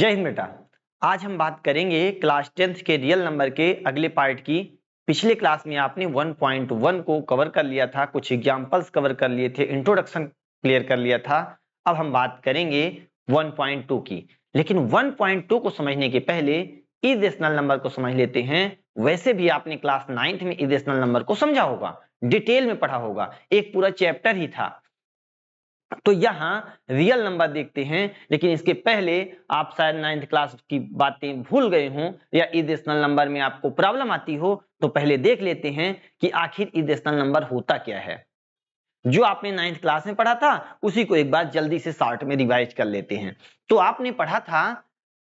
जय हिंद बेटा। आज हम बात करेंगे क्लास 10th के रियल नंबर के अगले पार्ट की। पिछले क्लास में आपने 1.1 को कवर कर लिया था, कुछ एग्जांपल्स कवर कर लिए थे, इंट्रोडक्शन क्लियर कर लिया था। अब हम बात करेंगे 1.2 की, लेकिन 1.2 को समझने के पहले इरेशनल नंबर को समझ लेते हैं। वैसे भी आपने क्लास 9th में इरेशनल नंबर को समझा होगा, डिटेल में पढ़ा होगा, एक पूरा चैप्टर ही था। तो यहाँ रियल नंबर देखते हैं, लेकिन इसके पहले आप शायद 9th क्लास की बातें भूल गए हों या इरेशनल नंबर में आपको प्रॉब्लम आती हो, तो पहले देख लेते हैं कि आखिर इरेशनल नंबर होता क्या है। जो आपने 9th क्लास में पढ़ा था उसी को एक बार जल्दी से शॉर्ट में रिवाइज कर लेते हैं। तो आपने पढ़ा था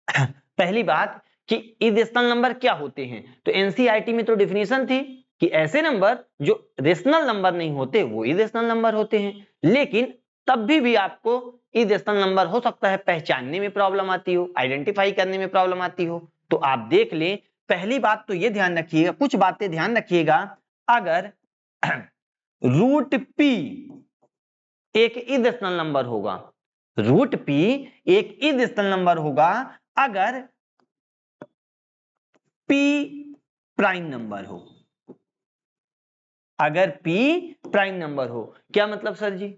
पहली बात कि इरेशनल नंबर क्या होते हैं। तो एनसीईआरटी में तो डेफिनेशन थी कि ऐसे नंबर जो रेशनल नंबर नहीं होते वो इरेशनल नंबर होते हैं। लेकिन तब भी आपको इरेशनल नंबर हो सकता है पहचानने में प्रॉब्लम आती हो, आइडेंटिफाई करने में प्रॉब्लम आती हो। तो आप देख लें, पहली बात तो ये ध्यान रखिएगा, कुछ बातें ध्यान रखिएगा। अगर रूट पी एक इरेशनल नंबर होगा, रूट पी एक इरेशनल नंबर होगा अगर पी प्राइम नंबर हो। अगर पी प्राइम नंबर हो, क्या मतलब सर जी,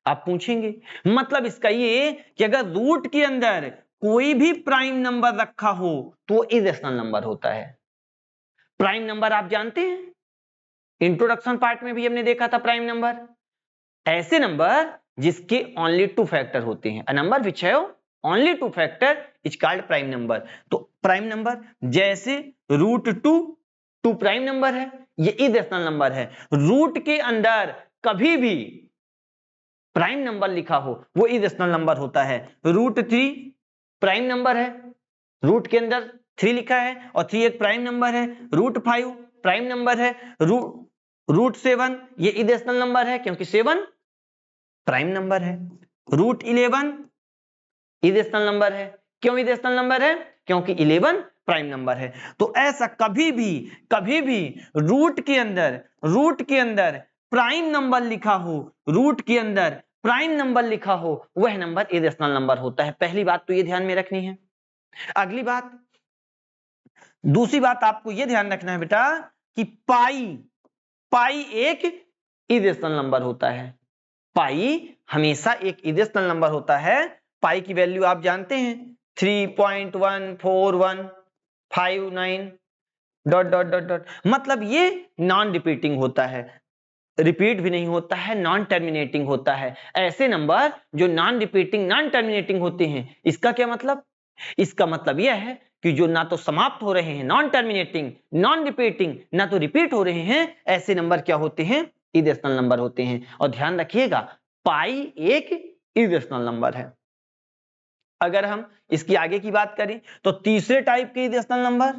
आप पूछेंगे। मतलब इसका ये कि अगर रूट के अंदर कोई भी प्राइम नंबर रखा हो तो इरेशनल नंबर होता है। प्राइम नंबर आप जानते हैं, इंट्रोडक्शन पार्ट में भी हमने देखा था। प्राइम नंबर ऐसे नंबर जिसके ओनली 2 फैक्टर होते हैं। A number which have only 2 factor is called prime number. तो प्राइम नंबर जैसे रूट 2 प्राइम नंबर है, ये इरेशनल नंबर है। रूट के अंदर कभी भी प्राइम नंबर लिखा हो वो इरेशनल नंबर होता है। रूट 3 प्राइम नंबर है, रूट के अंदर 3 लिखा है और 3 एक प्राइम नंबर है। रूट 5 प्राइम नंबर है। रूट 7 ये इरेशनल नंबर है क्योंकि 7 प्राइम नंबर है। रूट 11 इरेशनल नंबर है। क्यों इरेशनल नंबर है? क्योंकि 11 प्राइम नंबर है। तो ऐसा कभी भी रूट के अंदर प्राइम नंबर लिखा हो, रूट के अंदर प्राइम नंबर लिखा हो, वह नंबर इरेशनल नंबर होता है। पहली बात तो ये ध्यान में रखनी है। अगली बात, दूसरी बात आपको ये ध्यान रखना है बेटा कि पाई एक इरेशनल नंबर होता है। पाई हमेशा एक इरेशनल नंबर होता है। पाई की वैल्यू आप जानते हैं 3.14159 डॉट डॉट डॉट डॉट। मतलब ये नॉन रिपीटिंग होता है, रिपीट भी नहीं होता है, नॉन टर्मिनेटिंग होता है। ऐसे नंबर जो नॉन रिपीटिंग नॉन टर्मिनेटिंग होते हैं, इसका क्या मतलब? इसका मतलब यह है कि जो ना तो समाप्त हो रहे हैं, नॉन टर्मिनेटिंग, नॉन रिपीटिंग, ना तो रिपीट हो रहे हैं, ऐसे नंबर क्या होते हैं? इरेशनल नंबर होते हैं। और ध्यान रखिएगा, पाई एक इरेशनल नंबर है। अगर हम इसकी आगे की बात करें तो तीसरे टाइप के इरेशनल नंबर,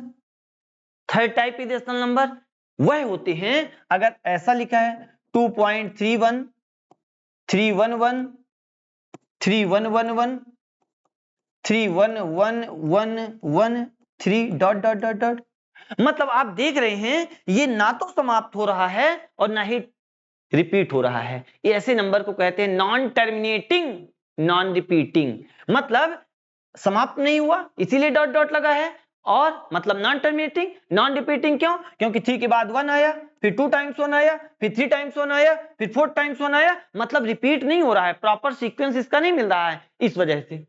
थर्ड टाइप के इरेशनल नंबर वह होते हैं अगर ऐसा लिखा है 2.31 311 3111 31113 डॉट डॉट डॉट डॉट। मतलब आप देख रहे हैं ये ना तो समाप्त हो रहा है और ना ही रिपीट हो रहा है। ये ऐसे नंबर को कहते हैं नॉन टर्मिनेटिंग नॉन रिपीटिंग। मतलब समाप्त नहीं हुआ इसीलिए डॉट डॉट लगा है, और मतलब नॉन टर्मिनेटिंग नॉन रिपीटिंग। क्यों? क्योंकि 3 के बाद 1 आया, फिर 2 टाइम्स 1 आया, फिर 3 टाइम्स 1 आया, फिर 4 टाइम्स 1 आया। मतलब रिपीट नहीं हो रहा है, प्रॉपर सीक्वेंस इसका नहीं मिल रहा है। इस वजह से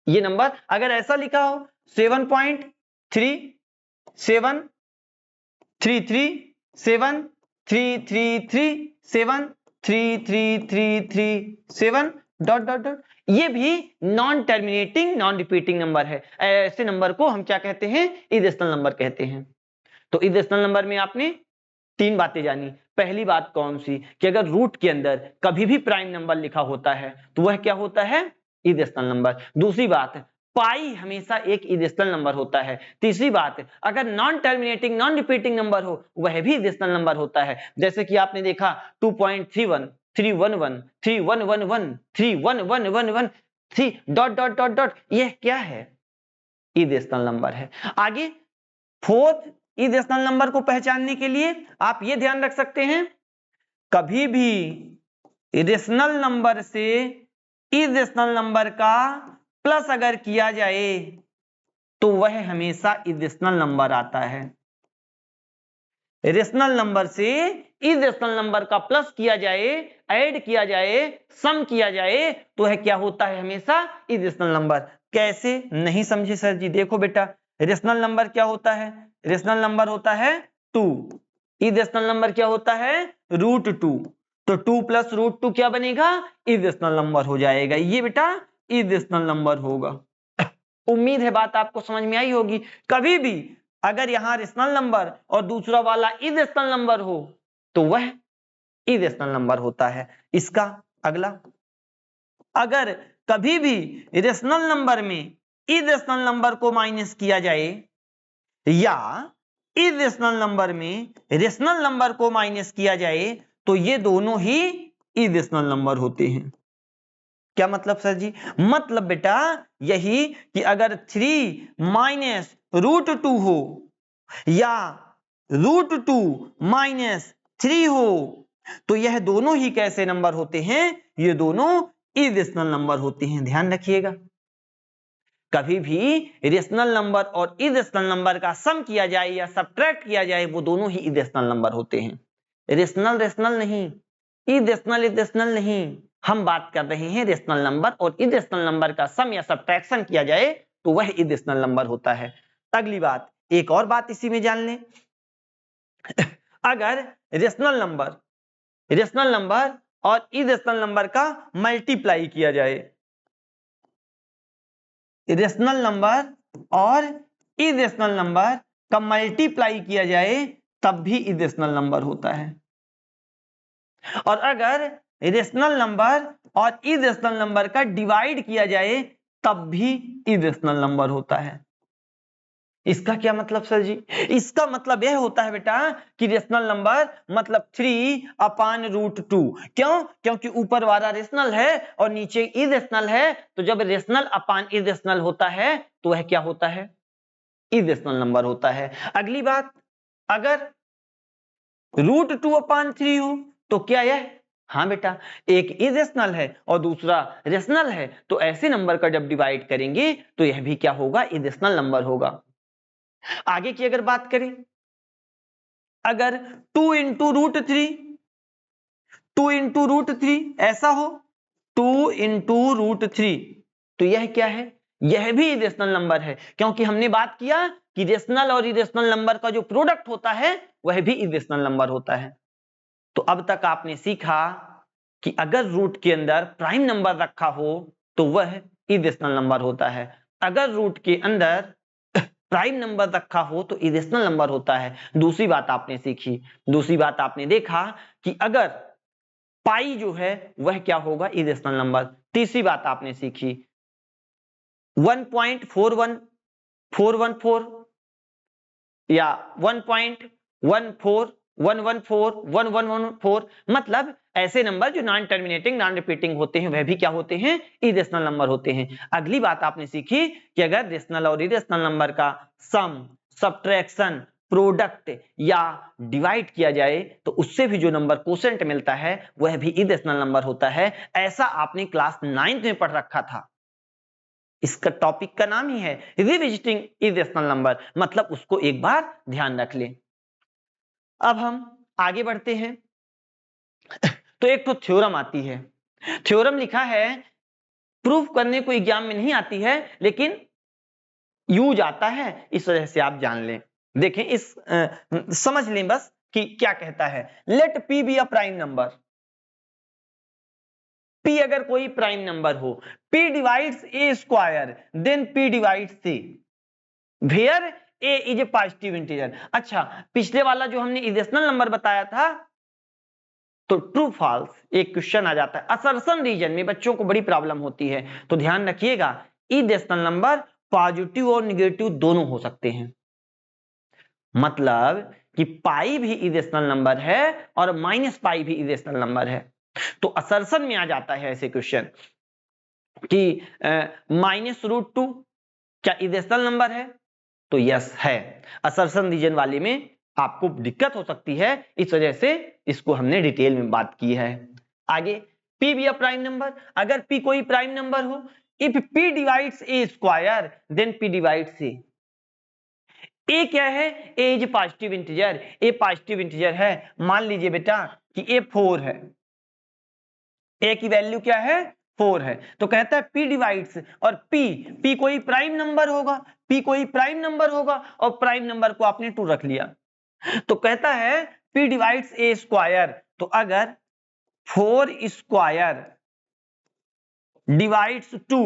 ये नंबर अगर ऐसा लिखा हो 7.3373337333337 डॉट डॉट डॉट, ये भी non terminating non repeating number है। ऐसे नंबर को हम क्या कहते हैं? इरेशनल नंबर कहते हैं। तो इरेशनल नंबर में आपने 3 बातें जानी। पहली बात कौन सी कि अगर रूट के अंदर कभी भी प्राइम नंबर लिखा होता है तो वह क्या होता है? Irrational number. दूसरी बात, पाई हमेशा एक इरेशनल नंबर होता है। तीसरी बात, अगर non terminating non repeating number हो वह भी इरेशनल नंबर होता है। जैसे कि आपने देखा 2.31 311 3111 31111 3 डॉट डॉट डॉट डॉट, यह क्या है? इरेशनल नंबर है। आगे फोर्थ इरेशनल नंबर को पहचानने के लिए आप ये ध्यान रख सकते हैं, कभी भी इरेशनल नंबर से इरेशनल नंबर का प्लस अगर किया जाए तो वह हमेशा इरेशनल नंबर आता है। रेशनल नंबर से इरेशनल नंबर का प्लस किया जाए, ऐड किया जाए, सम किया जाए तो वह क्या होता है? हमेशा इरेशनल नंबर। कैसे? नहीं समझे सर जी? देखो बेटा, रेशनल नंबर क्या होता है? रेशनल नंबर होता है 2, इरेशनल नंबर क्या होता है? √2। तो 2 प्लस √2 क्या बनेगा? इरेशनल नंबर हो जाएगा। ये बेटा इरेशनल नंबर होगा। उम्मीद है बात आपको समझ में आई होगी। कभी भी अगर यहां रेशनल नंबर और दूसरा वाला इरेशनल नंबर हो तो वह इरेशनल नंबर होता है। इसका अगला, अगर कभी भी रेशनल नंबर में इरेशनल नंबर को माइनस किया जाए या इरेशनल नंबर में रेशनल नंबर को माइनस किया जाए तो ये दोनों ही इरेशनल नंबर होते हैं। क्या मतलब सर जी? मतलब बेटा यही कि अगर 3 माइनस √2 हो या √2 माइनस 3 हो तो यह दोनों ही कैसे नंबर होते हैं? ये दोनों इरेशनल नंबर होते हैं। ध्यान रखिएगा, कभी भी रेशनल नंबर और इरेशनल नंबर का सम किया जाए या सब्ट्रैक्ट किया जाए वो दोनों ही इरेशनल नंबर होते हैं। रेशनल रेशनल नहीं, इरेशनल इरेशनल नहीं, हम बात कर रहे हैं रेशनल नंबर और इरेशनल नंबर का सम या सब्ट्रैक्शन किया जाए तो वह इरेशनल नंबर होता है। अगली बात, एक और बात इसी में जान लें। अगर रेशनल नंबर और इरेशनल नंबर का मल्टीप्लाई किया जाए, रेशनल नंबर और इरेशनल नंबर का मल्टीप्लाई किया जाए तब भी इरेशनल नंबर होता है। और अगर रेशनल नंबर और इरेशनल नंबर का डिवाइड किया जाए तब भी इरेशनल नंबर होता है। इसका क्या मतलब सर जी? इसका मतलब यह होता है बेटा कि रेशनल नंबर मतलब 3/√2। क्यों? क्योंकि ऊपर वाला रेशनल है और नीचे इरेशनल है, तो जब रेशनल अपान इरेशनल होता है तो वह क्या होता है? इरेशनल नंबर होता है। अगली बात, अगर √2/3 हो तो क्या यह? हाँ बेटा, एक इरेशनल है और दूसरा रेशनल है, तो ऐसे नंबर का जब डिवाइड करेंगे तो यह भी क्या होगा? इरेशनल नंबर होगा। आगे की अगर बात करें, अगर 2 इंटू √3 ऐसा हो, 2 इंटू √3 तो यह क्या है? यह भी इरेशनल नंबर है, क्योंकि हमने बात किया कि रेशनल और इरेशनल नंबर का जो प्रोडक्ट होता है वह भी इरेशनल नंबर होता है। तो अब तक आपने सीखा कि अगर रूट के अंदर प्राइम नंबर रखा हो तो वह इरेशनल नंबर होता है, अगर रूट के अंदर प्राइम नंबर रखा हो तो इरेशनल नंबर होता है। दूसरी बात आपने सीखी, दूसरी बात आपने देखा कि अगर पाई जो है वह क्या होगा? Irrational number. तीसरी बात आपने सीखी 1.41414 या 1.14114 मतलब ऐसे नंबर जो नॉन टर्मिनेटिंग नॉन रिपीटिंग होते हैं वह भी क्या होते हैं? इरेशनल नंबर होते हैं। अगली बात आपने सीखी कि अगर रेशनल और इरेशनल नंबर का सम, सब्ट्रैक्शन, प्रोडक्ट या डिवाइड किया जाए तो उससे भी जो नंबर कोसेंट मिलता है वह भी इरेशनल नंबर होता है। ऐसा आपने क्लास 9th में पढ़ रखा था। इसका टॉपिक का नाम ही है रिविजिटिंग इरेशनल नंबर, मतलब उसको एक बार ध्यान रख लें। अब हम आगे बढ़ते हैं। तो एक तो थ्योरम आती है, थ्योरम लिखा है, प्रूफ करने को एग्जाम में नहीं आती है लेकिन यूज आता है, इस वजह से आप जान लें। देखें इस समझ लें बस कि क्या कहता है। Let P be a prime number, P अगर कोई प्राइम नंबर हो, P divides A square then P divides C where A is a positive integer. अच्छा, पिछले वाला जो हमने इरेशनल नंबर बताया था तो ट्रू फॉल्स एक क्वेश्चन आ जाता है। असर्शन रीजन में बच्चों को बड़ी प्रॉब्लम होती है, तो ध्यान रखिएगा इरेशनल नंबर पॉजिटिव और निगेटिव दोनों हो सकते हैं। मतलब कि पाई भी इरेशनल नंबर है और माइनस पाई भी इरेशनल नंबर है। तो असर्शन में आ जाता है ऐसे क्वेश्चन कि -√2 क्या इरेशनल नंबर है? तो यस है। असर्शन रीजन वाले में आपको दिक्कत हो सकती है, इस वजह से इसको हमने डिटेल में बात की है। आगे, P भी अ प्राइम नंबर, अगर P कोई प्राइम नंबर हो, if P divides A square then P divides A, A क्या है, A is positive integer, A positive integer है। मान लीजिए बेटा कि ए 4 है, ए की वैल्यू क्या है 4 है, तो कहता है पी डिवाइड्स, और पी कोई प्राइम नंबर होगा, पी कोई प्राइम नंबर होगा, और प्राइम नंबर को आपने 2 रख लिया, तो कहता है पी डिवाइड्स ए स्क्वायर। तो अगर 4 स्क्वायर डिवाइड्स 2,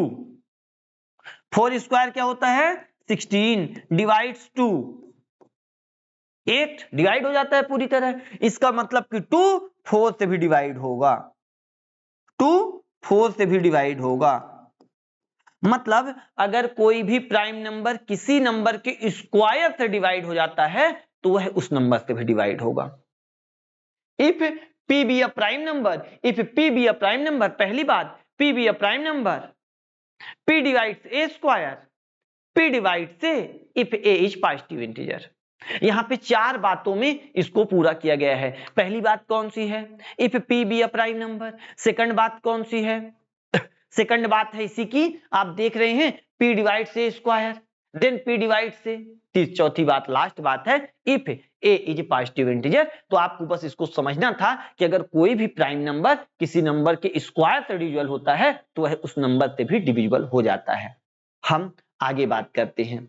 4 स्क्वायर क्या होता है 16, डिवाइड्स 2 8, डिवाइड हो जाता है पूरी तरह, इसका मतलब कि 2 4 से भी डिवाइड होगा, 2 4 से भी डिवाइड होगा। मतलब अगर कोई भी प्राइम नंबर किसी नंबर के स्क्वायर से डिवाइड हो जाता है तो वह उस नंबर से भी डिवाइड होगा। If p be a prime number, if p be a prime number, पहली बात p be a prime number, p divides a square, p divides a if a is positive integer। यहां पे 4 बातों में इसको पूरा किया गया है। पहली बात कौन सी है, if p be a prime number। Second बात कौन सी है, सेकंड बात है इसी की, आप देख रहे हैं p divides a square, then p divides a। चौथी बात, लास्ट बात है if a is positive integer. तो आपको बस इसको समझना था कि अगर कोई भी प्राइम नंबर किसी नंबर के स्क्वायर से डिविजिबल होता है तो वह उस नंबर से भी डिविजिबल हो जाता है। हम आगे बात करते हैं,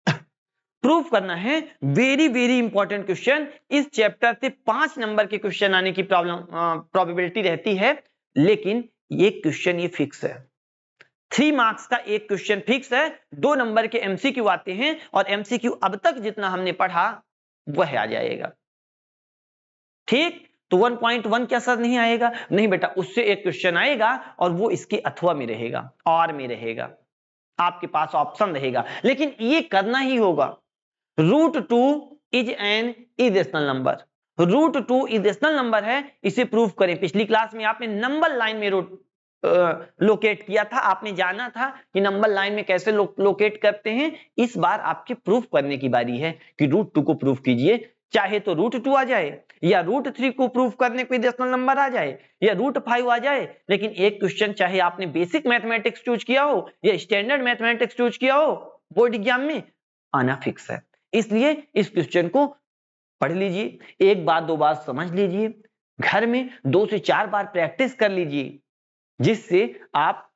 प्रूफ करना है वेरी वेरी इंपॉर्टेंट क्वेश्चन। इस चैप्टर से 5 नंबर के क्वेश्चन आने की प्रोबेबिलिटी रहती है, लेकिन ये क्वेश्चन ये फिक्स है। 3 मार्क्स का एक क्वेश्चन फिक्स है, 2 नंबर के एमसीक्यू आते हैं, और एमसीक्यू अब तक जितना हमने पढ़ा वह आ जाएगा। ठीक, तो 1.1 क्या सर नहीं आएगा, नहीं बेटा, उससे एक क्वेश्चन आएगा और वो इसके अथवा में रहेगा, और में रहेगा, आपके पास ऑप्शन रहेगा, लेकिन ये करना ही होगा। √2 is an irrational number, √2 irrational number है, इसे प्रूफ करें। पिछली क्लास में आपने नंबर लाइन में लोकेट किया था, आपने जाना था कि नंबर लाइन में कैसे लोकेट करते हैं। इस बार आपके प्रूफ करने की बारी है कि √2 को प्रूफ कीजिए, चाहे तो √2 आ जाए, या √3 को प्रूफ करने कोई डेसिमल नंबर आ जाए, या √5 आ जाए, लेकिन एक क्वेश्चन चाहे आपने बेसिक मैथमेटिक्स चूज किया हो या स्टैंडर्ड मैथमेटिक्स चूज किया हो, बोर्ड एग्जाम में आना फिक्स है। इसलिए इस क्वेश्चन को पढ़ लीजिए, एक बार 2 बार समझ लीजिए, घर में 2 से 4 बार प्रैक्टिस कर लीजिए, जिससे आप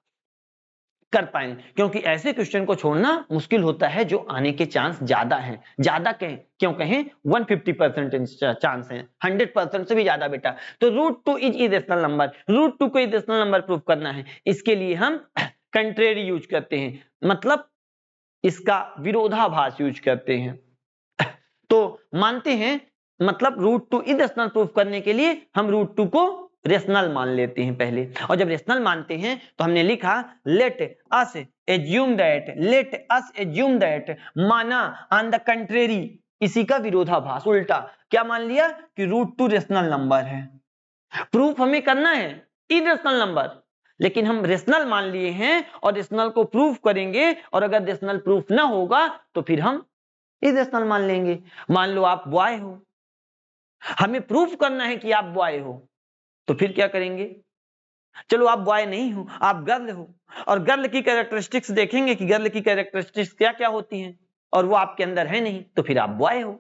कर पाए, क्योंकि ऐसे क्वेश्चन को छोड़ना मुश्किल होता है जो आने के चांस ज्यादा हैं। ज्यादा कहें, क्यों कहें, 150% चांस है, 100% से भी ज्यादा बेटा। तो √2 इज इरेशनल नंबर, √2 को इरेशनल नंबर प्रूफ करना है, इसके लिए हम कंट्रेरी यूज करते हैं, मतलब इसका विरोधाभास यूज करते हैं। तो मानते हैं, मतलब √2 इरेशनल प्रूफ करने के लिए हम √2 को रेशनल मान लेते हैं पहले, और जब रेशनल मानते हैं तो हमने लिखा लेट अस एज्यूम दैट, माना ऑन द कंट्रेरी, इसी का विरोधाभास, उल्टा क्या मान लिया कि √2 रेशनल नंबर है। प्रूफ हमें करना है इरेशनल नंबर, लेकिन हम रेशनल मान लिए हैं और रेशनल को प्रूफ करेंगे, और अगर रेशनल प्रूफ ना होगा तो फिर हम इरेशनल मान लेंगे। मान लो आप बॉय हो, हमें प्रूफ करना है कि आप बॉय हो, तो फिर क्या करेंगे, चलो आप बॉय नहीं हो, आप गर्ल हो, और गर्ल की कैरेक्टरिस्टिक्स देखेंगे कि गर्ल की कैरेक्टरिस्टिक्स क्या क्या होती हैं, और वो आपके अंदर है नहीं, तो फिर आप बॉय हो,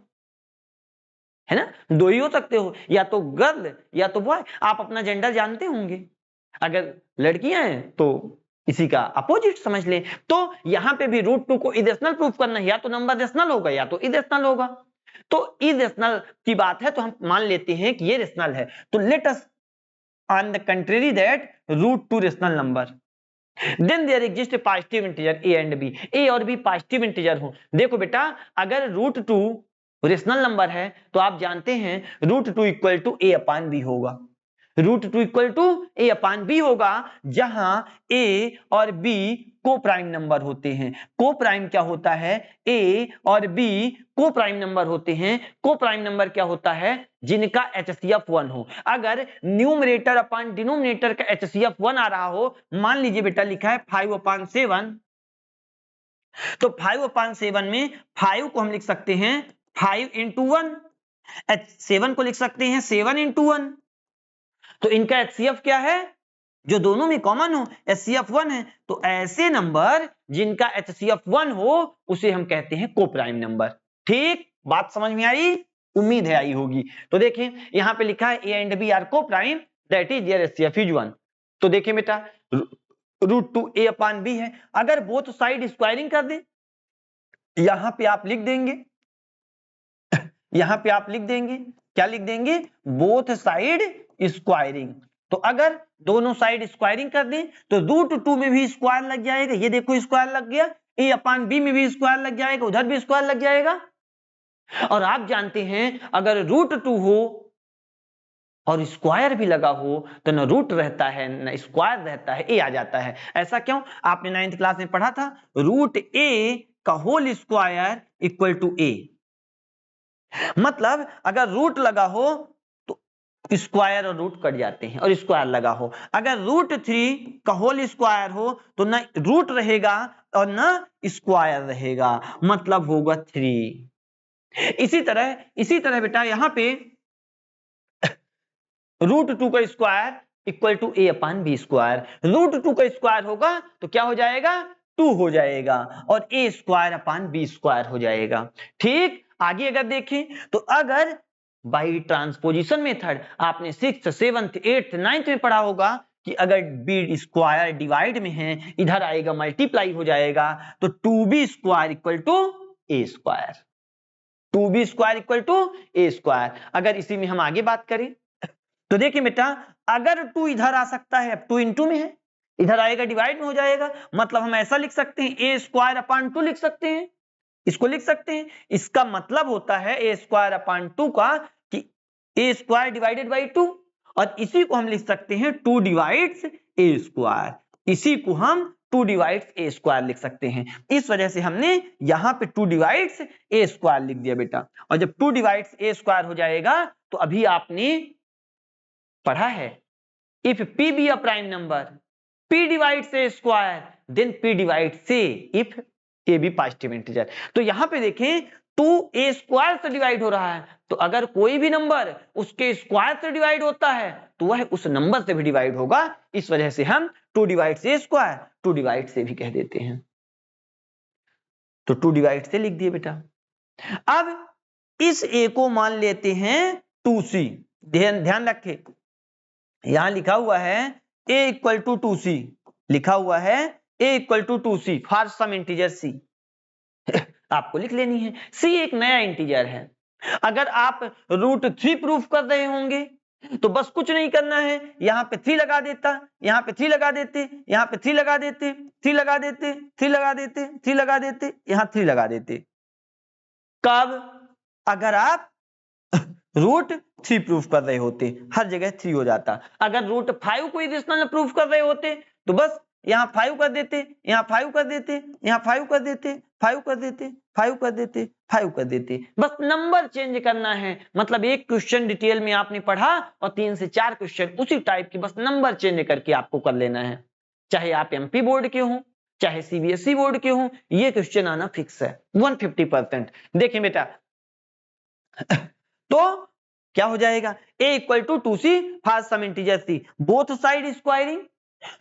है ना। 2 ही हो सकते हो, या तो गर्ल या तो बॉय। आप अपना जेंडर जानते होंगे, अगर लड़कियां हैं तो इसी का अपोजिट समझ ले। तो यहां पे भी √2 को इरेशनल प्रूफ करना है, या तो नंबर रेशनल होगा या तो इरेशनल होगा। तो इरेशनल की बात है तो हम मान लेते हैं कि ये रेशनल है, तो let us on the contrary that √2 rational number, then there exists a positive integer a and b, a और b पॉजिटिव इंटीजर हो। देखो बेटा, अगर √2 रेशनल नंबर है तो आप जानते हैं √2 equal to a upon b होगा, √2 equal to a upon b होगा, जहां a और b को प्राइम नंबर होते हैं। को प्राइम क्या होता है, a और b को प्राइम नंबर होते हैं। को प्राइम नंबर क्या होता है, जिनका HCF 1 हो। अगर न्यूमरेटर अपान डिनोमिनेटर का HCF 1 आ रहा हो, मान लीजिए बेटा लिखा है 5/7, तो 5/7 में 5 को हम लिख सकते हैं 5 into 1, 7 को लिख सकते हैं 7 into 1। तो इनका HCF क्या है, जो दोनों में कॉमन हो, HCF 1 है। तो ऐसे नंबर जिनका HCF 1 हो उसे हम कहते हैं कोप्राइम नंबर। ठीक, बात समझ में आई? उम्मीद है आई होगी। तो देखें यहां पे लिखा है A and B are coprime that is their HCF is 1। तो देखें बेटा √2a/b है, अगर बोथ साइड स्क्वायरिंग कर दें, यहां पे आप लिख देंगे यहां पे आप लिख देंगे, क्या लिख देंगे? Both side squaring. तो अगर दोनों साइड स्क्वायरिंग कर दें तो √2 में भी स्क्वायर लग जाएगा, ये देखो स्क्वायर लग गया, A/B में भी स्क्वायर लग जाएगा, उधर भी स्क्वायर लग जाएगा। और आप जानते हैं अगर √2 हो और स्क्वायर भी लगा हो तो न रूट रहता है न स्क्वायर रहता है, ए आ जाता है। ऐसा क्यों? आपने 9th क्लास में पढ़ा था √a का whole square equal to a। मतलब अगर रूट लगा हो तो स्क्वायर और रूट कट जाते हैं और स्क्वायर लगा हो। अगर √3 का होल स्क्वायर हो तो न रूट रहेगा और न स्क्वायर रहेगा, मतलब होगा 3। इसी तरह बेटा यहां पे √2 का square equal to A/B square. √2 का स्क्वायर होगा तो क्या हो जाएगा? 2 हो जाएगा और A²/B स्क्वायर हो जाएगा। ठीक, आगे अगर देखें तो अगर बाई ट्रांसपोजिशन मेथड आपने 6th 7th 8th 9th में पढ़ा होगा कि अगर B स्क्वायर डिवाइड में है, इधर आएगा मल्टीप्लाई हो जाएगा, तो 2B square equal to A square. 2B square equal to A square. अगर इसी में हम आगे बात करें तो देखिए बेटा अगर 2 इधर आ सकता है, अब 2 इन 2 में है, इधर आएगा डिवाइड में हो जाएगा, मतलब हम ऐसा लिख सकते हैं A²/2 लिख सकते हैं, इसको लिख सकते हैं। इसका मतलब होता है A²/2 का कि A² डिवाइडेड बाई 2, और इसी को हम लिख सकते हैं 2 डिवाइड्स A²। इसी को हम 2 डिवाइड्स A² लिख सकते हैं। इस वजह से हमने यहां पे 2 डिवाइड्स A² लिख दिया बेटा। और जब 2 डिवाइड्स A² हो जाएगा तो अभी आपने पढ़ा है if P be a prime number, P divides A square, then P divides A if A be positive integer। तो यहां पे देखें 2 A स्क्वायर से डिवाइड हो रहा है, तो अगर कोई भी नंबर उसके स्क्वायर से डिवाइड होता है तो वह उस नंबर से भी डिवाइड होगा। इस वजह से हम 2 डिवाइड्स A स्क्वायर 2 डिवाइड से भी कह देते हैं। तो 2 डिवाइड से लिख दिए बेटा। अब इस A को मान लेते हैं 2C। ध्यान रखें, यहां लिखा हुआ है a इक्वल टू 2c, लिखा हुआ है a equal to 2c for some integer c। आपको लिख लेनी है, c एक नया इंटीजर है। अगर आप √3 प्रूफ कर रहे होंगे तो बस कुछ नहीं करना है, यहां पे 3 लगा देता, यहां पे 3 लगा देते, यहां पे 3 लगा देते, 3 लगा देते, 3 लगा देते, 3 लगा देते, यहां 3 लगा देते। कब? अगर आप √3 प्रूफ कर रहे होते, हर जगह 3 हो जाता। अगर √5 को इरेशनल प्रूफ कर रहे होते तो बस यहाँ 5 कर देते, यहाँ 5 कर देते, यहाँ 5 कर देते, 5 कर देते, 5 कर देते, 5 कर देते। बस नंबर चेंज करना है। मतलब एक क्वेश्चन डिटेल में आपने पढ़ा और 3 से 4 क्वेश्चन उसी टाइप की, बस नंबर चेंज करके आपको कर लेना है। चाहे आप MP बोर्ड के हों चाहे CBSE बोर्ड के हों, ये क्वेश्चन आना फिक्स है 150%। देखिए बेटा तो क्या हो जाएगा? a equal to 2c for some integer c, both side squaring.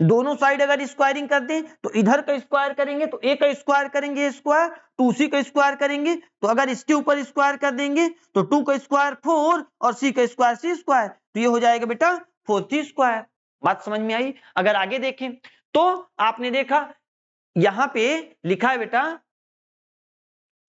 दोनों साइड अगर स्क्वायरिंग कर दें तो इधर का स्क्वायर करेंगे तो a का स्क्वायर करेंगे स्क्वायर, 2c का स्क्वायर करेंगे, तो अगर इसके ऊपर स्क्वायर कर देंगे तो 2 का स्क्वायर 4 और c का स्क्वायर c स्क्वायर, तो ये हो जाएगा बेटा 4c स्क्वायर। बात समझ में आई? अगर आगे देखें तो आपने देखा यहां पे लिखा है बेटा,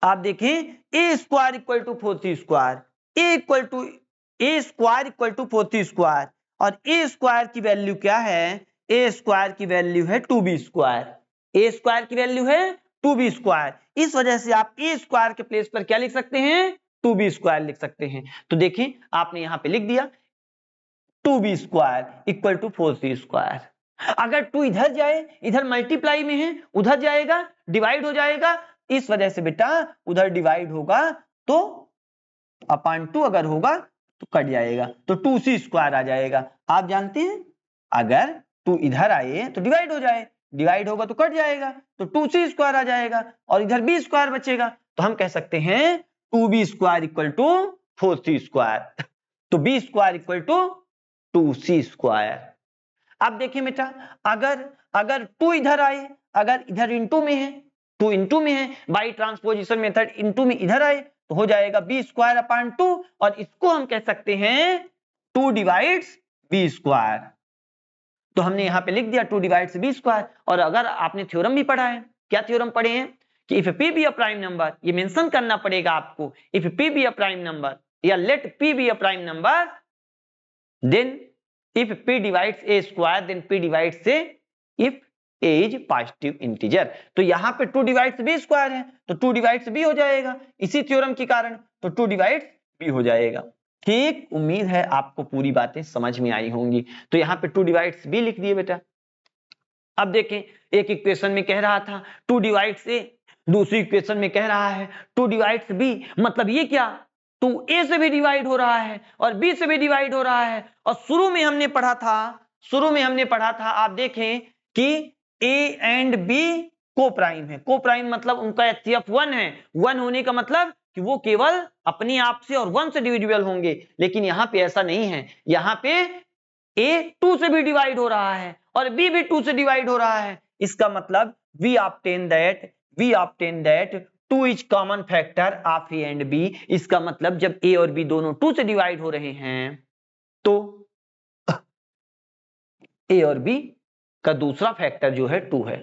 आप देखें a square equal to 4c square, a square equal to 4c square, और a स्क्वायर की वैल्यू क्या है? a स्क्वायर की वैल्यू है 2b स्क्वायर, a स्क्वायर की वैल्यू है 2b स्क्वायर। इस वजह से आप a स्क्वायर के प्लेस पर क्या लिख सकते हैं? 2b स्क्वायर लिख सकते हैं। तो देखें आपने यहां पे लिख दिया 2b square equal to 4c square. अगर 2 इधर जाए, इधर मल्टीप्लाई में है, उधर जाएगा डिवाइड हो जाएगा, इस वजह से बेटा उधर डिवाइड होगा तो अपॉन 2 अगर होगा तो कट जाएगा, तो 2c स्क्वायर आ जाएगा। आप जानते हैं अगर 2 इधर आए तो डिवाइड हो जाए, डिवाइड होगा तो कट जाएगा, तो 2c स्क्वायर आ जाएगा और इधर b स्क्वायर बचेगा, तो हम कह सकते हैं 2b square equal to 4c square. तो b square equal to 2c square. अब देखिए बेटा, अगर 2 इधर आए, अगर इधर इंटू में है, 2 इंटू में है, बाई ट्रांसपोजिशन मेथड इंटू में इधर आए तो हो जाएगा b स्क्वायर अपॉन 2, और इसको हम कह सकते हैं 2 डिवाइड्स b स्क्वायर। तो हमने यहां पे लिख दिया 2 डिवाइड्स b स्क्वायर। और अगर आपने थ्योरम भी पढ़ा है, क्या थ्योरम पढ़े हैं कि if p be a prime number, ये मेंशन करना पड़ेगा आपको, if p be a prime number या let p be a prime number, then if p divides a square then p divides a if a is positive integer। तो यहाँ पे 2 divides b square है तो 2 divides b हो जाएगा, इसी theorem के कारण, तो 2 divides b हो जाएगा। ठीक, उम्मीद है आपको पूरी बातें समझ में आई होंगी। तो यहाँ पे 2 divides b लिख दिए बेटा। अब देखें, एक इक्वेशन में कह रहा था 2 divides a, दूसरी इक्वेशन में कह रहा है 2 divides b, मतलब ये क्या, 2a से भी डिवाइड हो रहा है और b से भी डिवाइड हो रहा है। और शुरू में हमने पढ़ा था, आप देखें कि a एंड b को प्राइम है। को प्राइम मतलब उनका HCF 1 है। 1 होने का मतलब कि वो केवल अपने आप से और 1 से डिविजिबल होंगे, लेकिन यहाँ पे ऐसा नहीं है। यहाँ पे a 2 से भी डिवाइड हो रहा है और b भी 2 से डिवाइड हो रहा है। इसका मतलब we obtain that 2 is common factor of a and b। इसका मतलब जब a और b दोनों 2 से डिवाइड हो रहे हैं तो a और b का दूसरा फैक्टर जो है 2 है।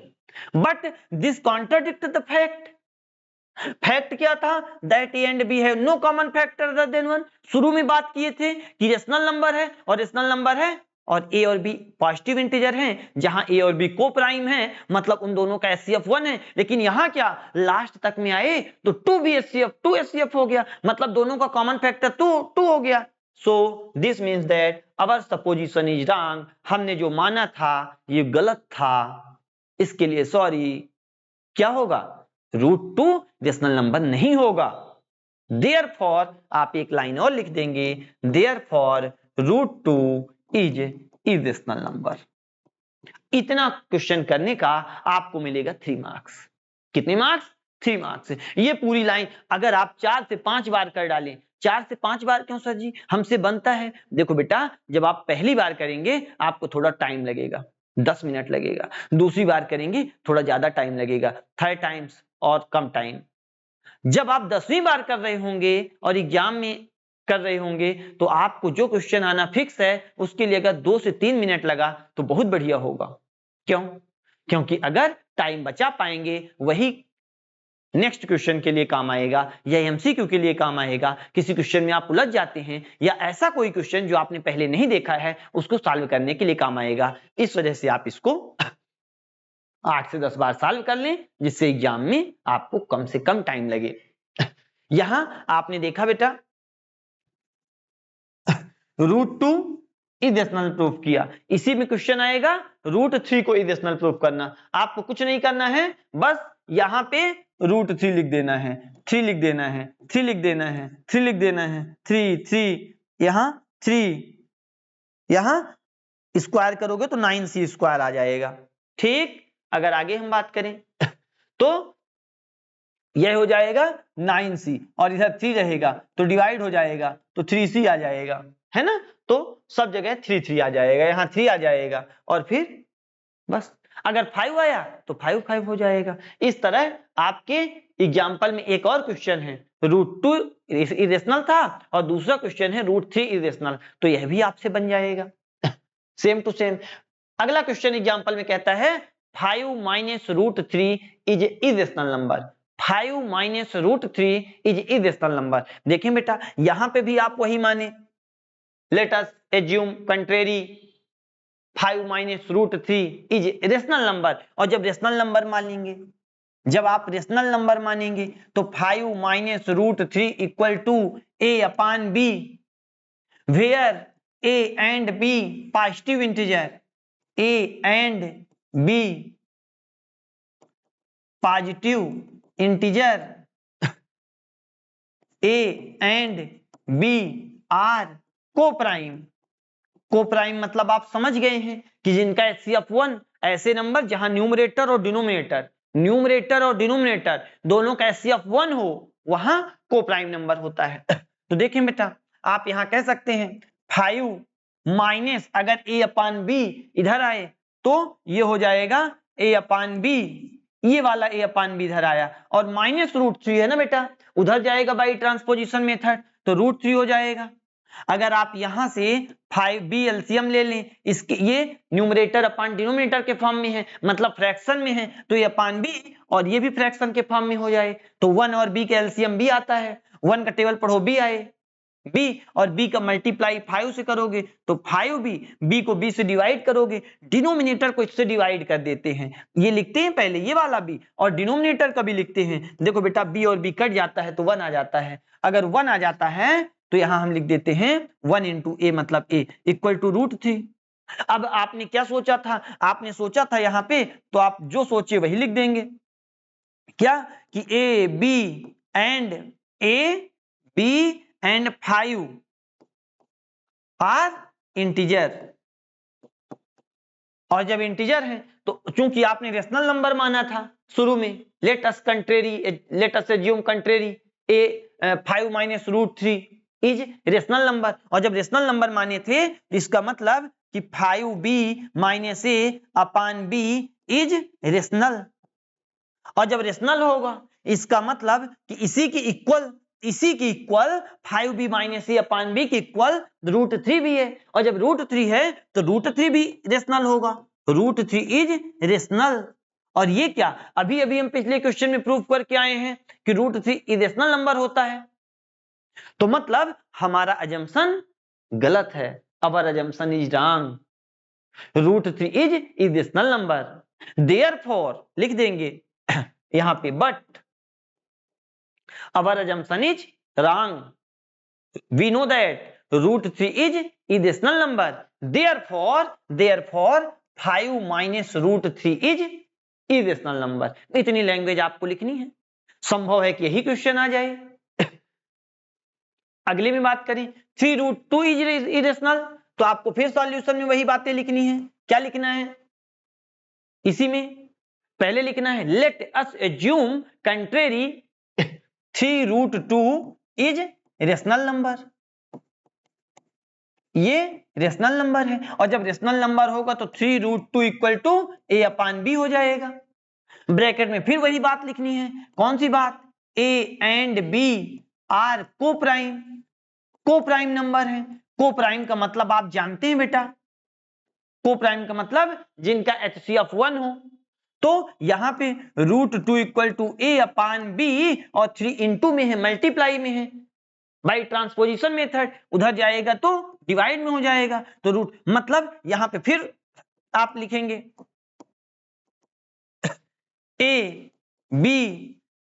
But this contradict the fact क्या था, दैट a एंड b है no common factor other than 1। शुरू में बात किए थे कि रेशनल नंबर है और a और b पॉजिटिव इंटीजर हैं, जहां a और b को प्राइम है, मतलब उन दोनों का HCF 1 है। लेकिन यहां क्या, लास्ट तक में आए तो 2 भी HCF 2 HCF हो गया, मतलब दोनों का कॉमन फैक्टर 2 हो गया। So this means that our supposition is wrong. हमने जो माना था ये गलत था, इसके लिए सॉरी। क्या होगा, √2 रेशनल नंबर नहीं होगा। देयरफॉर आप एक लाइन और लिख देंगे, देयरफॉर √2 इज इरेशनल नंबर। इतना क्वेश्चन करने का आपको मिलेगा 3 मार्क्स। कितने मार्क्स, 3 मार्क्स। ये पूरी लाइन अगर आप 4 से 5 बार कर डालें, 4 से 5 बार क्यों सर जी, हमसे बनता है। देखो बेटा, जब आप पहली बार करेंगे आपको थोड़ा टाइम लगेगा, 10 मिनट लगेगा। दूसरी बार करेंगे थोड़ा ज्यादा टाइम लगेगा, 3 टाइम्स और कम टाइम। जब आप 10वीं बार कर रहे होंगे और एग्जाम में कर रहे होंगे तो आपको जो क्वेश्चन आना फिक्स है उसके लिए अगर 2 से 3 मिनट लगा तो बहुत बढ़िया होगा। क्यों, क्योंकि अगर टाइम बचा पाएंगे वही नेक्स्ट क्वेश्चन के लिए काम आएगा या MCQ के लिए काम आएगा। किसी क्वेश्चन में आप उलझ जाते हैं या ऐसा कोई क्वेश्चन जो आपने पहले नहीं देखा है उसको सॉल्व करने के लिए काम आएगा। इस वजह से आप इसको 8 से 10 बार सॉल्व कर लें, जिससे एग्जाम में आपको कम से कम टाइम लगे। यहां आपने देखा बेटा √2 इरेशनल प्रूफ किया, इसी में क्वेश्चन आएगा √3 को इरेशनल प्रूफ करना। आपको कुछ नहीं करना है, बस यहां पे √3 लिख देना है, 3 लिख देना है, 3 लिख देना है, 3 लिख देना है, 3 यहां 3, यहां स्क्वायर करोगे तो 9c स्क्वायर आ जाएगा। ठीक, अगर आगे हम बात करें तो यह हो जाएगा 9c और इधर 3 रहेगा तो डिवाइड हो जाएगा तो 3c आ जाएगा, है ना। तो सब जगह 3 आ जाएगा, यहाँ 3 आ जाएगा और फिर बस अगर 5 आया तो 5 हो जाएगा। इस तरह आपके एग्जाम्पल में एक और क्वेश्चन है, √2 इरेशनल था और दूसरा क्वेश्चन है √3 इरेशनल, तो यह भी आपसे बन जाएगा सेम टू सेम। अगला क्वेश्चन एग्जाम्पल में कहता है 5 - √3 is irrational number. 5 - √3 is irrational number. देखें बेटा, यहां पे भी आप वही माने, late us assume contrary, 5 - √3 is rational number. और जब रेशनल नंबर मानेंगे, जब आप रेशनल नंबर मानेंगे तो 5 - √3 equal to a/b, where a and b positive integer, a and b positive integer, a and b are coprime मतलब आप समझ गए हैं कि जिनका HCF 1, ऐसे नंबर जहां न्यूमरेटर और डिनोमिनेटर दोनों का HCF 1 हो वहां को प्राइम नंबर होता है। तो देखें बेटा, आप यहां कह सकते हैं 5 माइनस अगर a अपान बी इधर आए तो ये हो जाएगा a अपान बी, ये वाला a अपान बी इधर आया और -√3 है ना बेटा, उधर जाएगा बाई ट्रांसपोजिशन मेथड तो √3 हो जाएगा। अगर आप यहां से 5b एलसीएम ले लें, इसके ये न्यूमरेटर अपान डिनोमिनेटर के फॉर्म में है, मतलब फ्रैक्शन में है, तो ये अपान बी और ये भी फ्रैक्शन के फॉर्म में हो जाए तो 1 और b का एलसीएम b आता है, 1 का टेबल पढ़ो b आए, b और b का मल्टीप्लाई 5 से करोगे तो 5b, b को b से डिवाइड करोगे, डिनोमिनेटर को इससे डिवाइड कर देते हैं, ये लिखते हैं पहले ये वाला b और डिनोमिनेटर का भी लिखते हैं। देखो बेटा b और b कट जाता है तो 1 आ जाता है, अगर 1 आ जाता है तो यहां हम लिख देते हैं 1 इंटू ए मतलब a इक्वल टू √3। अब आपने क्या सोचा था, आपने सोचा था यहां पे तो आप जो सोचे वही लिख देंगे, क्या कि a b and 5 are integer, और जब इंटीजर है तो चूंकि आपने रेशनल नंबर माना था शुरू में, late us assume contrary a 5 minus √3 is rational number, और जब रेशनल नंबर माने थे तो इसका मतलब कि 5b minus a upon b is rational, और जब रेशनल होगा इसका मतलब कि इसी की equal 5b minus a upon b की इक्वल √3 भी है, और जब √3 है तो √3 भी रेशनल होगा, √3 इज रेशनल। और ये क्या, अभी अभी हम पिछले क्वेश्चन में प्रूव करके आए हैं कि √3 इरेशनल नंबर होता है, तो मतलब हमारा अजम्पशन गलत है, our assumption is wrong, √3 is irrational number. Therefore लिख देंगे यहां पे but our assumption is wrong, we know that √3 is irrational number, therefore 5 minus √3 is irrational number. इतनी लैंग्वेज आपको लिखनी है, संभव है कि यही क्वेश्चन आ जाए। अगले में बात करें 3√2 इज इरेशनल, तो आपको फिर सॉल्यूशन में वही बातें लिखनी है, क्या लिखना है इसी में, पहले लिखना है let us assume contrary 3√2 is rational number, ये रेशनल नंबर है, और जब रेशनल नंबर होगा तो 3√2 equal to a upon b हो जाएगा। ब्रैकेट में फिर वही बात लिखनी है, कौन सी बात, a and b are coprime number है, को प्राइम का मतलब आप जानते हैं बेटा, को प्राइम का मतलब जिनका HCF 1 हो, तो यहां पे √2 equal to a upon b और 3 इंटू में है, मल्टीप्लाई में है, बाई ट्रांसपोजिशन मेथड उधर जाएगा तो डिवाइड में हो जाएगा, तो रूट मतलब यहां पे फिर आप लिखेंगे a b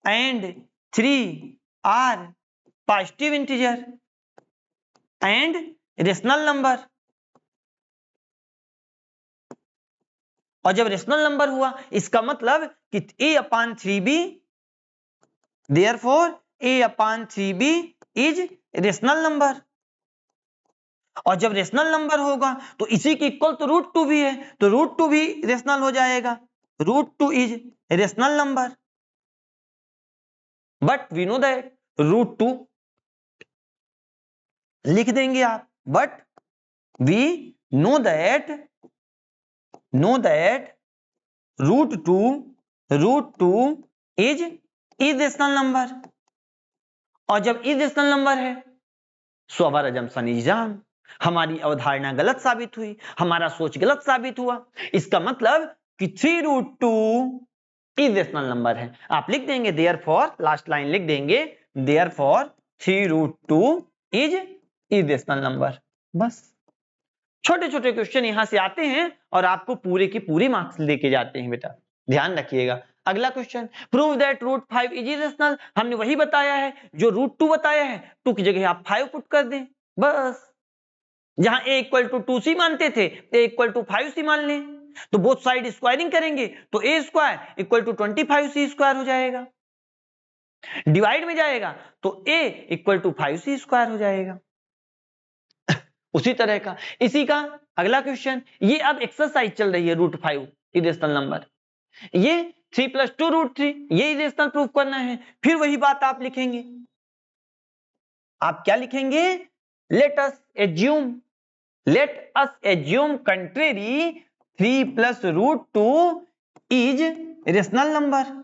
and 3 are positive integer and rational number, और जब रेशनल नंबर हुआ इसका मतलब कि a upon 3b, therefore a upon 3b is rational number, और जब रेशनल नंबर होगा तो इसी की इक्वल तो √2 भी है, तो √2 भी रेशनल हो जाएगा, √2 is rational number, but we know that √2 लिख देंगे आप, but we know that √2 is irrational number, और जब इरेशनल नंबर है so our assumption is wrong, हमारी अवधारणा गलत साबित हुई, हमारा सोच गलत साबित हुआ, इसका मतलब कि 3√2 इरेशनल नंबर है। आप लिख देंगे देयरफॉर, लास्ट लाइन लिख देंगे देयरफॉर 3√2 इज इरेशनल नंबर, बस। छोटे छोटे क्वेश्चन यहां से आते हैं और आपको पूरे के पूरे मार्क्स लेके जाते हैं बेटा, ध्यान रखिएगा। अगला question, prove that √5 is irrational, हमने वही बताया है जो √2 बताया है, 2 की जगह आप 5 पुट कर दें, बस। जहां a इक्वल टू 2c मानते थे a इक्वल टू 5c मान लें, तो बोथ साइड स्क्वायरिंग करेंगे तो a square equal to 25c square हो जाएगा, डिवाइड में जाएगा तो a equal to 5c square हो जाएगा। उसी तरह का इसी का अगला क्वेश्चन, ये अब एक्सरसाइज चल रही है √5 इरेशनल नंबर, ये 3 + 2 √3 ये इरेशनल प्रूफ करना है, फिर वही बात आप लिखेंगे, आप क्या लिखेंगे, let us assume let us assume contrary 3 plus root 2 is rational number.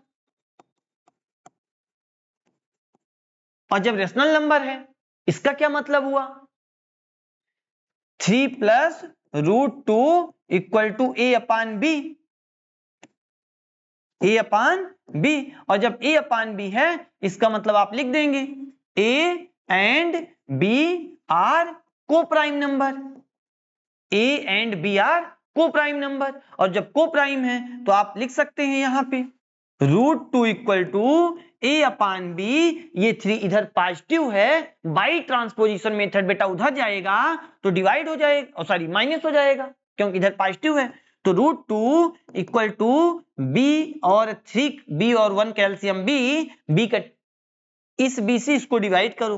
और जब रेशनल नंबर है, इसका क्या मतलब हुआ? 3 plus root 2 equal to a upon b, a upon b. और जब ए अपान बी है, इसका मतलब आप लिख देंगे a and b are coprime number, a and b are coprime number. और जब को प्राइम है तो आप लिख सकते हैं यहां पे root 2 equal to a upon b. ये 3 इधर पॉजिटिव है, बाई ट्रांसपोजिशन मेथड बेटा उधर जाएगा तो डिवाइड हो जाएगा, सॉरी माइनस हो जाएगा क्योंकि इधर पॉजिटिव है। तो रूट 2 इक्वल टू बी और 3, बी और 1 कैल्शियम बी का इस बी से इसको डिवाइड करो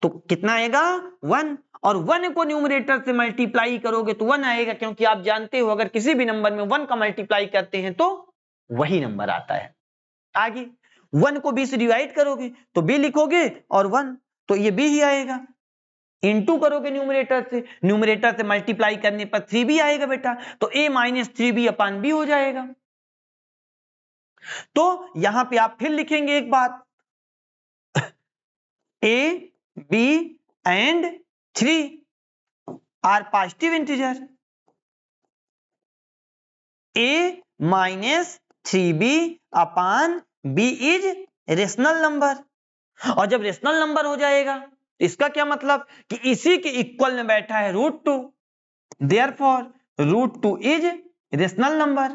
तो कितना आएगा 1, और 1 को न्यूमरेटर से मल्टीप्लाई करोगे तो 1 आएगा, क्योंकि आप जानते हो अगर किसी भी नंबर में 1 का मल्टीप्लाई करते हैं तो वही नंबर आता है। आगे 1 को b से डिवाइड करोगे तो b लिखोगे और 1, तो ये b ही आएगा। इनटू करोगे न्यूमरेटर से मल्टीप्लाई करने पर 3b आएगा बेटा, तो a minus 3b upon b हो जाएगा। तो यहां पे आप फिर लिखेंगे एक बात, a b and 3 are positive integer, a minus 3b upon b is rational number. और जब रेशनल नंबर हो जाएगा तो इसका क्या मतलब कि इसी के इक्वल में बैठा है root 2, therefore root 2 is rational number.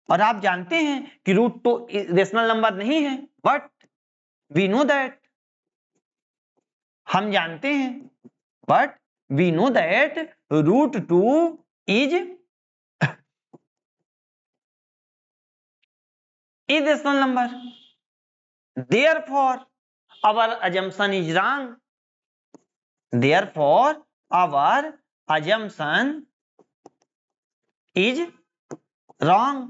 और आप जानते हैं कि रूट 2 रेशनल नंबर नहीं है, बट वी नो दैट, हम जानते हैं, but we know that root 2 is rational number, therefore our assumption is wrong, therefore our assumption is wrong।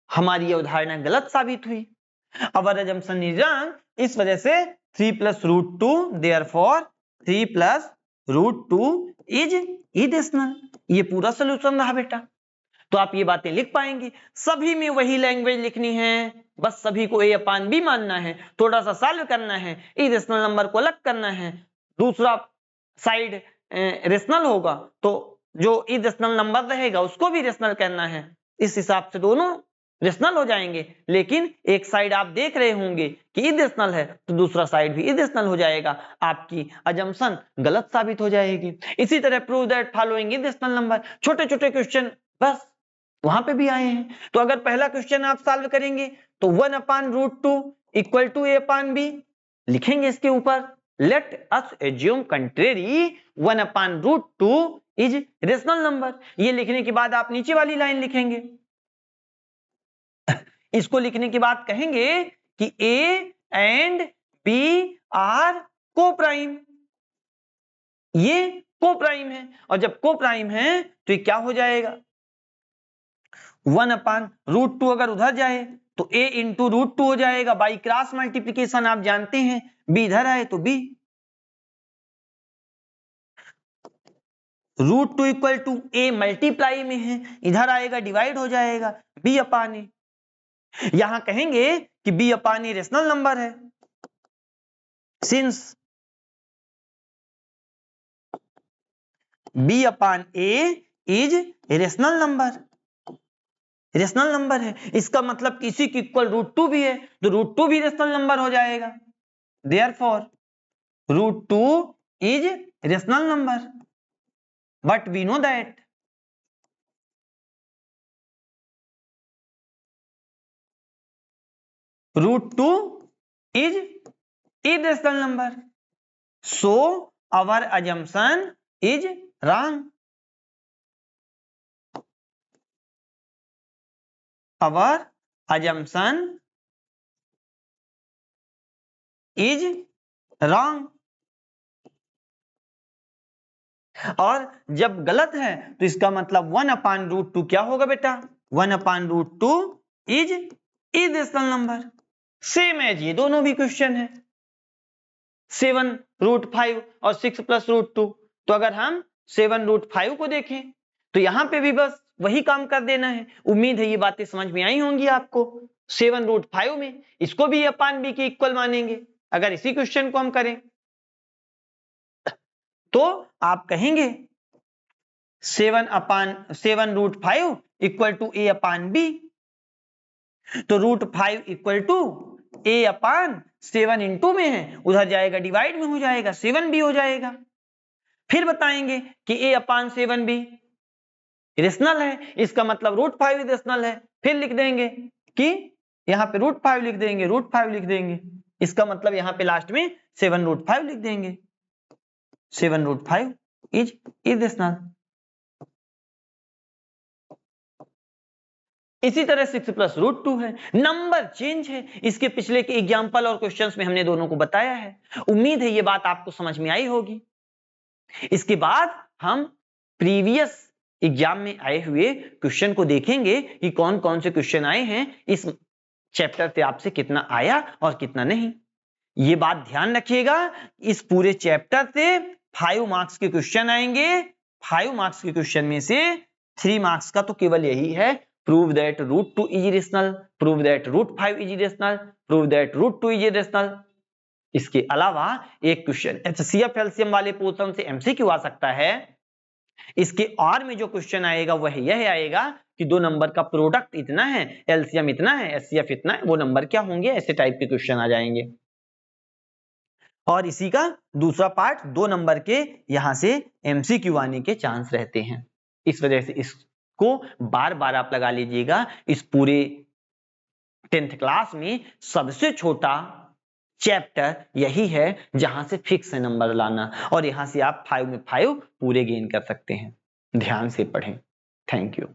हमारी यह उदाहरणा गलत साबित हुई, our assumption is wrong, इस वजह से 3 plus root 2 therefore 3 plus root 2 is irrational. ये पूरा सोल्यूशन रहा बेटा। तो आप ये बातें लिख पाएंगे, सभी में वही लैंग्वेज लिखनी है, बस सभी को ए अपान बी मानना है, थोड़ा सा सॉल्व करना है, इरेशनल नंबर को अलग करना है, दूसरा साइड रेशनल होगा तो जो इरेशनल नंबर रहेगा उसको भी रेशनल करना है। इस हिसाब से दोनों रेशनल हो जाएंगे, लेकिन एक साइड आप देख रहे होंगे कि इरेशनल है तो दूसरा साइड भी इरेशनल हो जाएगा, आपकी अजम्पशन गलत साबित हो जाएगी। इसी तरह prove that following irrational number, छोटे छोटे क्वेश्चन बस वहां पे भी आए हैं। तो अगर पहला क्वेश्चन आप सॉल्व करेंगे तो 1 upon root 2 equal to a upon b लिखेंगे, इसके ऊपर let us assume contrary 1 upon root 2 is rational number. ये लिखने के बाद आप नीचे वाली लाइन लिखेंगे, इसको लिखने के बाद कहेंगे कि ए एंड बी आर को प्राइम, ये को प्राइम है, और जब को प्राइम है तो ये क्या हो जाएगा 1 अपान रूट 2, अगर उधर जाए तो a इंटू रूट 2 हो जाएगा, बाई क्रॉस मल्टीप्लीकेशन आप जानते हैं, b इधर आए तो b, root 2 equal to a multiply में है, इधर आएगा डिवाइड हो जाएगा b अपान ए। यहां कहेंगे कि b upon A rational number है, since b upon A is rational number, rational number है, इसका मतलब किसी की इक्वल रूट 2 भी है तो रूट 2 भी रेशनल नंबर हो जाएगा, therefore root 2 is rational number, but we know that root 2 is irrational number, so our assumption is wrong, our assumption is wrong। और जब गलत है तो इसका मतलब 1 अपान रूट 2 क्या होगा बेटा 1 upon root 2 is irrational number. Same as ये दोनों भी क्वेश्चन है। 7√5 और 6 + √2। तो अगर हम 7√5 को देखें तो यहां पे भी बस वही काम कर देना है। उम्मीद है ये बातें समझ में आई होंगी आपको। 7√5 में इसको भी अपान बी के इक्वल मानेंगे। अगर इसी क्वेश्चन को हम करें तो आप कहेंगे 7/7√5 equal to a upon b. तो √5 equal to a upon 7 into में है, उधर जाएगा डिवाइड में हो जाएगा, 7b हो जाएगा। फिर बताएंगे कि ए अपान 7b रेशनल है, इसका मतलब √5 रेशनल है। फिर लिख देंगे कि यहाँ पे √5 लिख देंगे, √5 लिख देंगे, इसका मतलब यहाँ पे लास्ट में 7√5 लिख देंगे। 7√5 इज इरेशनल। इसी तरह 6 + √2 है, नंबर चेंज है। इसके पिछले के एग्जाम्पल और क्वेश्चंस में हमने दोनों को बताया है। उम्मीद है ये बात आपको समझ में आई होगी। इसके बाद हम प्रीवियस एग्जाम में आए हुए क्वेश्चन को देखेंगे कि कौन कौन से क्वेश्चन आए हैं, इस चैप्टर से आपसे कितना आया और कितना नहीं। ये बात ध्यान रखिएगा, इस पूरे चैप्टर से 5 मार्क्स के क्वेश्चन आएंगे। 5 मार्क्स के क्वेश्चन में से 3 मार्क्स का तो केवल यही है, prove that √2 is irrational, prove that √5 is irrational, prove that √2 is irrational. इसके अलावा एक क्वेश्चन एचसीएफ एलसीएम वाले पोर्शन से एमसीक्यू आ सकता है। इसके और में जो क्वेश्चन आएगा वह यह आएगा कि दो नंबर का प्रोडक्ट इतना है, एलसीएम इतना है, एचसीएफ इतना है, वो नंबर क्या होंगे, ऐसे टाइप के क्वेश्चन आ जाएंगे। और इसी का दूसरा पार्ट 2 नंबर के यहां से एमसीक्यू आने के चांस रहते हैं। इस वजह से इसको बार बार आप लगा लीजिएगा। इस पूरे 10th क्लास में सबसे छोटा चैप्टर यही है जहां से फिक्स है नंबर लाना, और यहां से आप 5 में 5 पूरे गेन कर सकते हैं। ध्यान से पढ़ें। Thank you.